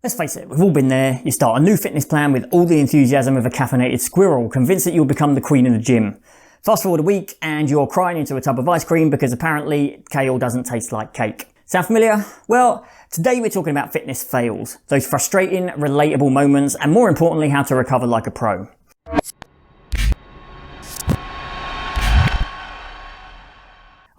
Let's face it, we've all been there. You start a new fitness plan with all the enthusiasm of a caffeinated squirrel, convinced that you'll become the queen of the gym. Fast forward a week and you're crying into a tub of ice cream because apparently kale doesn't taste like cake. Sound familiar? Well, today we're talking about fitness fails, those frustrating, relatable moments, and more importantly, how to recover like a pro.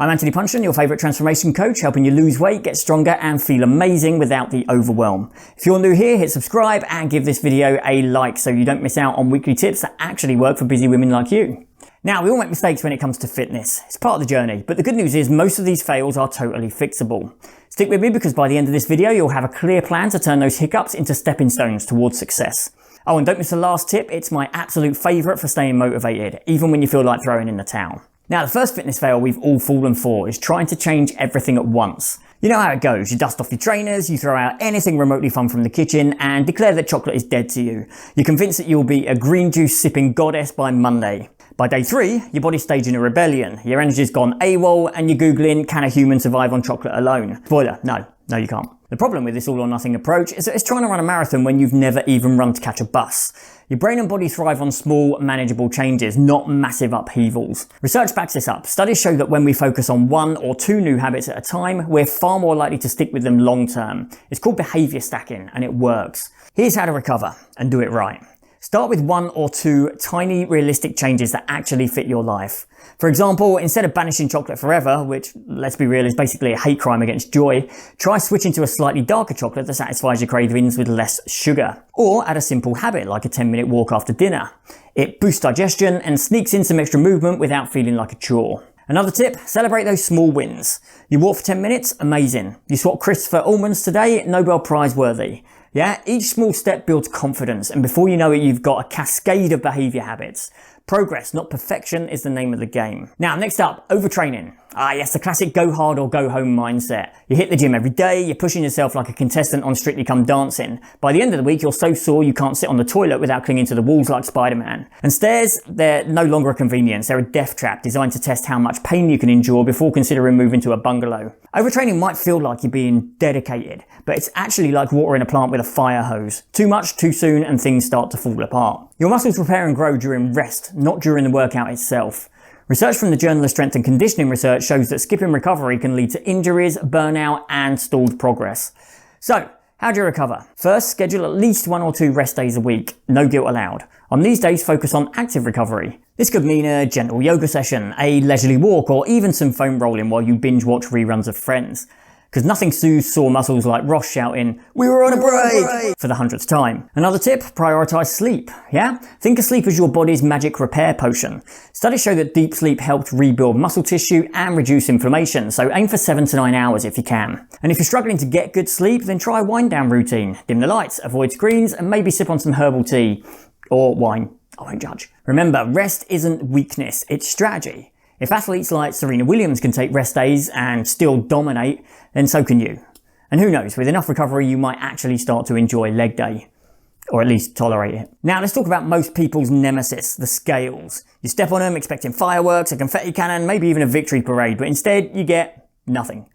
I'm Anthony Punchon, your favourite transformation coach, helping you lose weight, get stronger and feel amazing without the overwhelm. If you're new here, hit subscribe and give this video a like so you don't miss out on weekly tips that actually work for busy women like you. Now, we all make mistakes when it comes to fitness. It's part of the journey, but the good news is most of these fails are totally fixable. Stick with me because by the end of this video, you'll have a clear plan to turn those hiccups into stepping stones towards success. Oh, and don't miss the last tip. It's my absolute favourite for staying motivated, even when you feel like throwing in the towel. Now, the first fitness fail we've all fallen for is trying to change everything at once. You know how it goes. You dust off your trainers, you throw out anything remotely fun from the kitchen and declare that chocolate is dead to you. You're convinced that you'll be a green juice sipping goddess by Monday. By day 3, your body's staging a rebellion. Your energy's gone AWOL and you're Googling, can a human survive on chocolate alone? Spoiler, no you can't. The problem with this all or nothing approach is that it's trying to run a marathon when you've never even run to catch a bus. Your brain and body thrive on small, manageable changes, not massive upheavals. Research backs this up. Studies show that when we focus on 1 or 2 new habits at a time, we're far more likely to stick with them long term. It's called behaviour stacking, and it works. Here's how to recover and do it right. Start with 1 or 2 tiny, realistic changes that actually fit your life. For example, instead of banishing chocolate forever, which, let's be real, is basically a hate crime against joy, try switching to a slightly darker chocolate that satisfies your cravings with less sugar. Or add a simple habit like a 10-minute walk after dinner. It boosts digestion and sneaks in some extra movement without feeling like a chore. Another tip, celebrate those small wins. You walk for 10 minutes, amazing. You swap crisps for almonds today, Nobel Prize worthy. Yeah, each small step builds confidence, and before you know it, you've got a cascade of behaviour habits. Progress, not perfection, is the name of the game. Now, next up, overtraining. Yes, the classic go hard or go home mindset. You hit the gym every day, you're pushing yourself like a contestant on Strictly Come Dancing. By the end of the week, you're so sore you can't sit on the toilet without clinging to the walls like Spider-Man. And stairs, they're no longer a convenience. They're a death trap designed to test how much pain you can endure before considering moving to a bungalow. Overtraining might feel like you're being dedicated, but it's actually like watering a plant with a fire hose. Too much, too soon, and things start to fall apart. Your muscles repair and grow during rest, not during the workout itself. Research from the Journal of Strength and Conditioning Research shows that skipping recovery can lead to injuries, burnout, and stalled progress. So, how do you recover? First, schedule at least 1 or 2 rest days a week. No guilt allowed. On these days, focus on active recovery. This could mean a gentle yoga session, a leisurely walk, or even some foam rolling while you binge watch reruns of Friends. Because nothing soothes sore muscles like Ross shouting, "We were on a break!" for the 100th time. Another tip, prioritise sleep. Yeah? Think of sleep as your body's magic repair potion. Studies show that deep sleep helps rebuild muscle tissue and reduce inflammation, so aim for 7 to 9 hours if you can. And if you're struggling to get good sleep, then try a wind down routine. Dim the lights, avoid screens, and maybe sip on some herbal tea. Or wine. I won't judge. Remember, rest isn't weakness, it's strategy. If athletes like Serena Williams can take rest days and still dominate, then so can you. And who knows, with enough recovery you might actually start to enjoy leg day. Or at least tolerate it. Now let's talk about most people's nemesis, the scales. You step on them expecting fireworks, a confetti cannon, maybe even a victory parade, but instead you get nothing.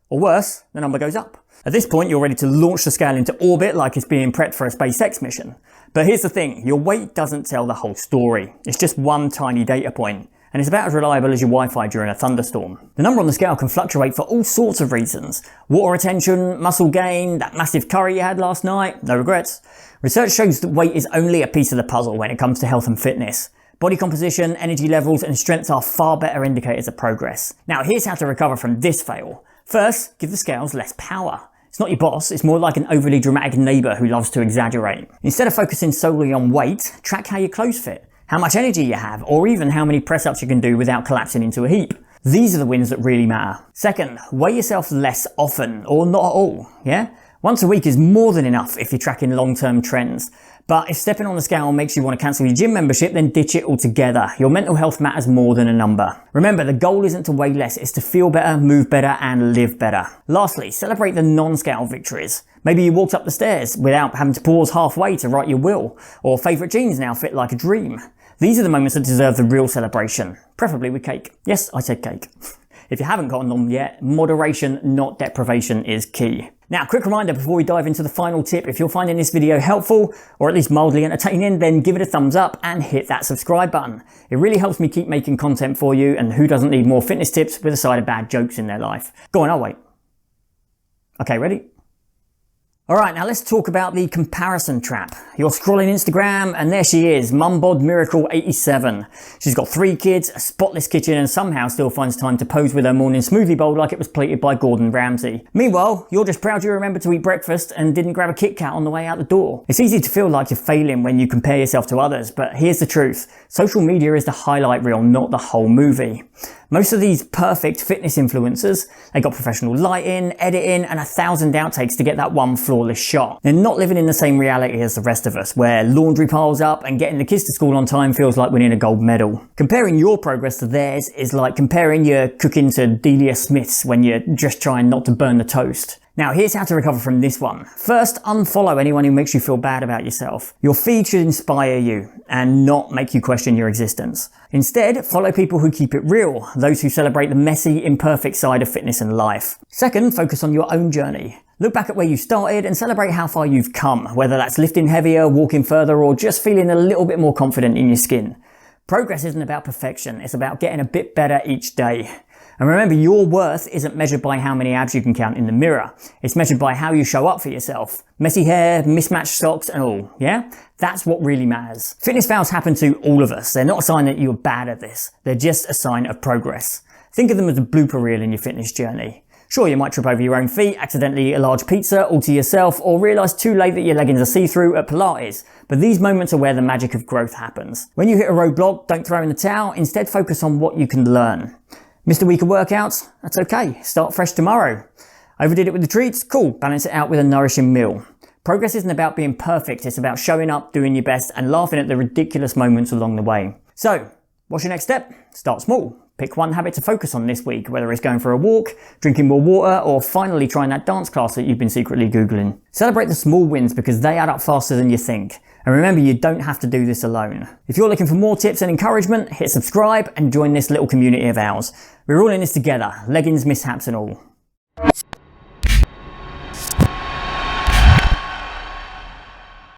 Or worse, the number goes up. At this point you're ready to launch the scale into orbit like it's being prepped for a SpaceX mission. But here's the thing, your weight doesn't tell the whole story. It's just one tiny data point. And it's about as reliable as your Wi-Fi during a thunderstorm. The number on the scale can fluctuate for all sorts of reasons. Water retention, muscle gain, that massive curry you had last night, no regrets. Research shows that weight is only a piece of the puzzle when it comes to health and fitness. Body composition, energy levels, and strength are far better indicators of progress. Now here's how to recover from this fail. First, give the scales less power. It's not your boss, it's more like an overly dramatic neighbour who loves to exaggerate. Instead of focusing solely on weight, track how your clothes fit, how much energy you have, or even how many press-ups you can do without collapsing into a heap. These are the wins that really matter. Second, weigh yourself less often, or not at all, yeah? Once a week is more than enough if you're tracking long-term trends. But if stepping on the scale makes you want to cancel your gym membership, then ditch it altogether. Your mental health matters more than a number. Remember, the goal isn't to weigh less, it's to feel better, move better, and live better. Lastly, celebrate the non-scale victories. Maybe you walked up the stairs without having to pause halfway to write your will, or favourite jeans now fit like a dream. These are the moments that deserve the real celebration, preferably with cake. Yes, I said cake. If you haven't gotten them yet, moderation, not deprivation, is key. Now, quick reminder before we dive into the final tip, if you're finding this video helpful, or at least mildly entertaining, then give it a thumbs up and hit that subscribe button. It really helps me keep making content for you, and who doesn't need more fitness tips with a side of bad jokes in their life? Go on, I'll wait. Okay, ready? Alright, now let's talk about the comparison trap. You're scrolling Instagram and there she is, Mumbod Miracle 87. She's got 3 kids, a spotless kitchen, and somehow still finds time to pose with her morning smoothie bowl like it was plated by Gordon Ramsay. Meanwhile, you're just proud you remembered to eat breakfast and didn't grab a Kit Kat on the way out the door. It's easy to feel like you're failing when you compare yourself to others, but here's the truth. Social media is the highlight reel, not the whole movie. Most of these perfect fitness influencers, they got professional lighting, editing, and 1,000 outtakes to get that one flawless shot. They're not living in the same reality as the rest of us, where laundry piles up and getting the kids to school on time feels like winning a gold medal. Comparing your progress to theirs is like comparing your cooking to Delia Smith's when you're just trying not to burn the toast. Now, here's how to recover from this one. First, unfollow anyone who makes you feel bad about yourself. Your feed should inspire you and not make you question your existence. Instead, follow people who keep it real, those who celebrate the messy, imperfect side of fitness and life. Second, focus on your own journey. Look back at where you started and celebrate how far you've come, whether that's lifting heavier, walking further, or just feeling a little bit more confident in your skin. Progress isn't about perfection, it's about getting a bit better each day. And remember, your worth isn't measured by how many abs you can count in the mirror. It's measured by how you show up for yourself. Messy hair, mismatched socks and all, yeah? That's what really matters. Fitness fails happen to all of us. They're not a sign that you're bad at this. They're just a sign of progress. Think of them as a blooper reel in your fitness journey. Sure, you might trip over your own feet, accidentally eat a large pizza all to yourself, or realise too late that your leggings are see-through at Pilates. But these moments are where the magic of growth happens. When you hit a roadblock, don't throw in the towel. Instead, focus on what you can learn. Missed a week of workouts? That's okay. Start fresh tomorrow. Overdid it with the treats? Cool. Balance it out with a nourishing meal. Progress isn't about being perfect. It's about showing up, doing your best, and laughing at the ridiculous moments along the way. So, what's your next step? Start small. Pick one habit to focus on this week, whether it's going for a walk, drinking more water, or finally trying that dance class that you've been secretly Googling. Celebrate the small wins because they add up faster than you think. And remember, you don't have to do this alone. If you're looking for more tips and encouragement, hit subscribe and join this little community of ours. We're all in this together, leggings, mishaps and all.